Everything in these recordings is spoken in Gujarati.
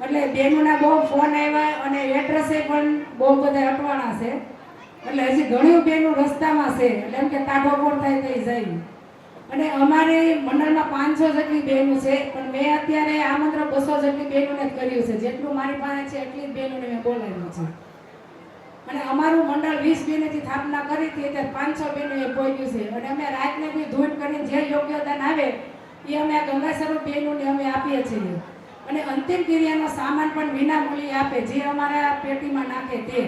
એટલે બેનોના બહુ ફોન આવ્યા અને એડ્રેસે પણ બહુ બધા અટવાણા છે. એટલે હજી ઘણી બેનો રસ્તામાં છે, એટલે એમ કે ટાઢો કોર થાય તો જાય. અને અમારે મંડળમાં 500 જેટલી બહેનો છે, પણ મેં અત્યારે આમંત્રણ 200 જેટલી બહેનોને જ કર્યું છે. જેટલું મારી પાસે છે એટલી જ બહેનોને મેં બોલાવ્યું છે. અને અમારું મંડળ 20 બહેનોથી સ્થાપના કરી હતી, ત્યારે 500 બહેનોએ પહોંચ્યું છે. અને અમે રાતને બી ધૂન કરીને જે યોગ્યદાન આવે એ અમે આ ગંગા સ્વરૂપ બહેનોને અમે આપીએ છીએ. અને અંતિમ ક્રિયાનો સામાન પણ વિના મૂલ્યે આપે, જે અમારા પેટીમાં નાખે તે.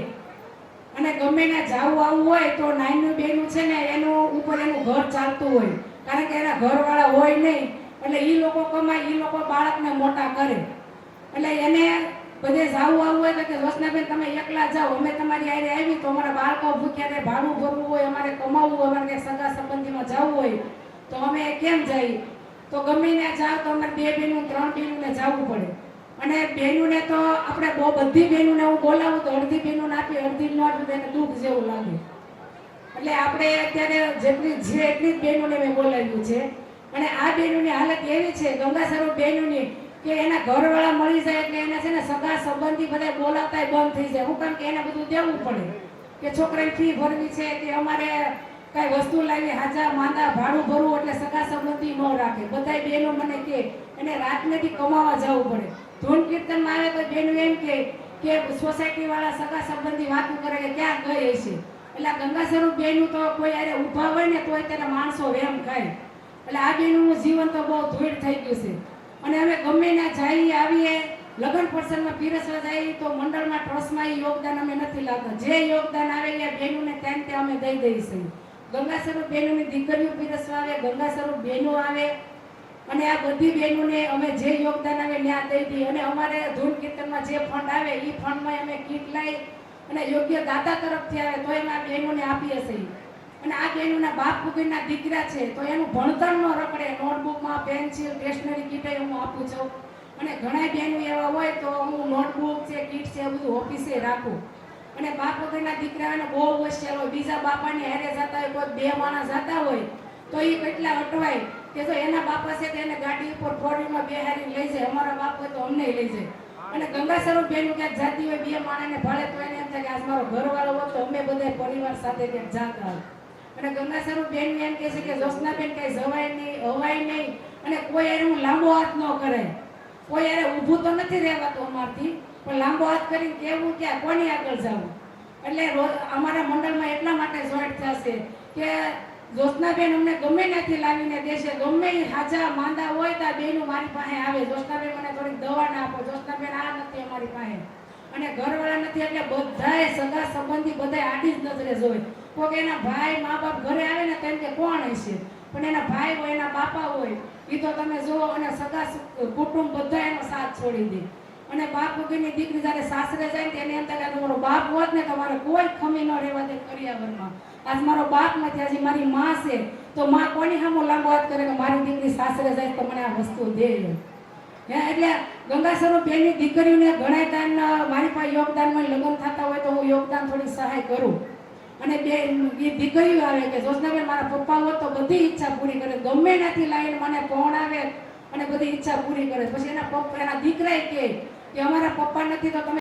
અને ગમે ને જાવું આવવું હોય તો નાની બહેનું છે ને એનું ઉપર એનું ઘર ચાલતું હોય, કારણ કે એના ઘરવાળા હોય નહીં, એટલે એ લોકો કમાય, એ લોકો બાળકને મોટા કરે. એટલે એને બધે જાવું આવવું હોય તો કે રોશનાબેન તમે એકલા જાઓ, અમે તમારી હારે આવી તો અમારા બાળકો ભૂખ્યા રહે, ભાડું ભરવું હોય, અમારે કમાવવું હોય, અમારે સગા સંબંધીમાં જવું હોય તો અમે કેમ જઈએ? તો ગમે ને જાવ તો અમારે 2 બહેનું 3 બહેનોને જવું પડે. અને બહેનોને તો આપણે બહુ બધી બહેનોને હું બોલાવું તો અડધી બહેનોને આપી, અડધી નો આપી, એને દુઃખ જેવું લાગે. એટલે આપણે અત્યારે જેટલી છે એટલી જ બહેનોને મેં બોલાવ્યું છે. અને આ બહેનોની હાલત એવી છે ગંગા સ્વરૂપ બહેનોની કે એના ઘરવાળા મળી જાય એટલે એને છે ને સગા સંબંધી બધા બોલાવતા બંધ થઈ જાય. હું કારણ કે એને બધું દેવું પડે, કે છોકરાની ફી ભરવી છે, કે અમારે કઈ વસ્તુ લાવી, હાજા માંદા ભાડું ભરવું, એટલે સગા સંબંધી ન રાખે. બધા બહેનો મને કે એને રાતને બી કમાવા જવું પડે. ધૂન કીર્તનમાં આવે તો બહેનો એમ કે સોસાયટી વાળા સગા સંબંધી વાતો કરે કે ક્યાં ગઈ હશે. એટલે ગંગા સ્વરૂપ બહેનો તો કોઈ અરે ઊભા હોય ને તોય તેના માણસો વેમ ખાય. એટલે આ બહેનોનું જીવન તો બહુ ધૂળ થઈ ગયું છે. અને અમે ગમે ના જઈએ આવીએ, લગ્ન પ્રસંગમાં પીરસવા જઈએ તો મંડળમાં ટ્રસ્ટમાં યોગદાન અમે નથી લાવતા. જે યોગદાન આવે એ બહેનોને ત્યાં તે અમે દઈ દઈશું. ગંગા સ્વરૂપ બહેનોની દીકરીઓ પીરસવા આવે, ગંગા સ્વરૂપ બહેનો આવે, અને આ બધી બહેનોને અમે જે યોગદાન આવે ત્યાં દઈ દઈએ. અને અમારે ધૂન કીર્તનમાં જે ફંડ આવે એ ફંડમાં અમે કીટ લઈ અને યોગ્ય દાતા તરફથી આવે તો એમાં બહેનોને આપીએ છીએ. અને આ બહેનોના બાપ પુગીના દીકરા છે તો એનું ભણતર ન રખડે, નોટબુકમાં પેન્સિલ સ્ટેશનરી કીટ હું આપું છું. અને ઘણા બહેનો એવા હોય તો હું નોટબુક છે, કીટ છે, બધું ઓફિસે રાખું. અને બાપ વગરના દીકરાને બહુ હોશિયાર હોય, બીજા બાપાની હારે જતા હોય, કોઈ 2 માણસ જતા હોય તો એ કેટલા અટવાય કે જો એના બાપા છે તો એને ગાડી ઉપર ફોરીમાં બેહારી લઈ જાય, અમારા બાપ હોય તો અમને લઈ જાય. અને ગંગા સ્વરૂપ બહેનો ક્યાંક જાતી હોય 2 માણસને ભાડે તો એને એમ થાય કે આજ મારો ઘરવાળો હોય તો અમે બધા પરિવાર સાથે ક્યાંક જાતા હોય. અને ગંગા સ્વરૂપ બહેન એમ કહે છે કે જોશનાબેન કઈ જવાય નહીં, અવાય નહીં, અને કોઈ એને હું લાંબો હાથ ન કરે. કોઈ યારે ઊભું તો નથી રહેવાતું અમારથી, પણ લાંબો હાથ કરીને કેવું કે કોની આગળ જવું. એટલે અમારા મંડળમાં એટલા માટે જોઈન્ટ થશે કે જોશનાબેન અમને ગમે ત્યાંથી લાવીને દેશે, ગમે હાજા માંદા હોય તો બેનું મારી પાસે આવે. જોશનાબેન મને થોડીક દવા ના આપો, જોશનાબેન આ નથી અમારી પાસે. અને ઘરવાળા નથી એટલે બધાએ સગા સંબંધી બધા આડી જ નજરે જોઈ. કોઈક એના ભાઈ મા બાપ ઘરે આવે ને તેમ કે કોણ હશે, પણ એના ભાઈ હોય, એના બાપા હોય એ તો તમે જુઓ. અને સગા કુટુંબ બધા એનો સાથ છોડી દે. અને બાપ વગરની દીકરી જ્યારે સાસરે જાય ને એને એમ થાય કે તમારો બાપ હોત ને તમારે કોઈ ખમી ન રહેવા દે કરિયાવરમાં. આજ મારો બાપ નથી, આજે મારી માં છે તો માં કોની સામો લાંબો હાથ કરે કે મારી દીકરી સાસરે જાય તો મને આ વસ્તુ દે. એટલે ગંગા સ્વરૂપ બેની દીકરીઓને ઘણા દાન મારી પાસે યોગદાનમાં લગ્ન થતા હોય તો હું યોગદાન થોડી સહાય કરું. અને એ દીકરીઓ આવે કે જોશનાબેન મારા પપ્પા હોત તો બધી ઈચ્છા પૂરી કરે, ગમે ત્યાંથી લાવીને મને પહોંચાડે અને બધી ઈચ્છા પૂરી કરે. પછી એના દીકરાએ કે અમારા પપ્પા નથી તો તમે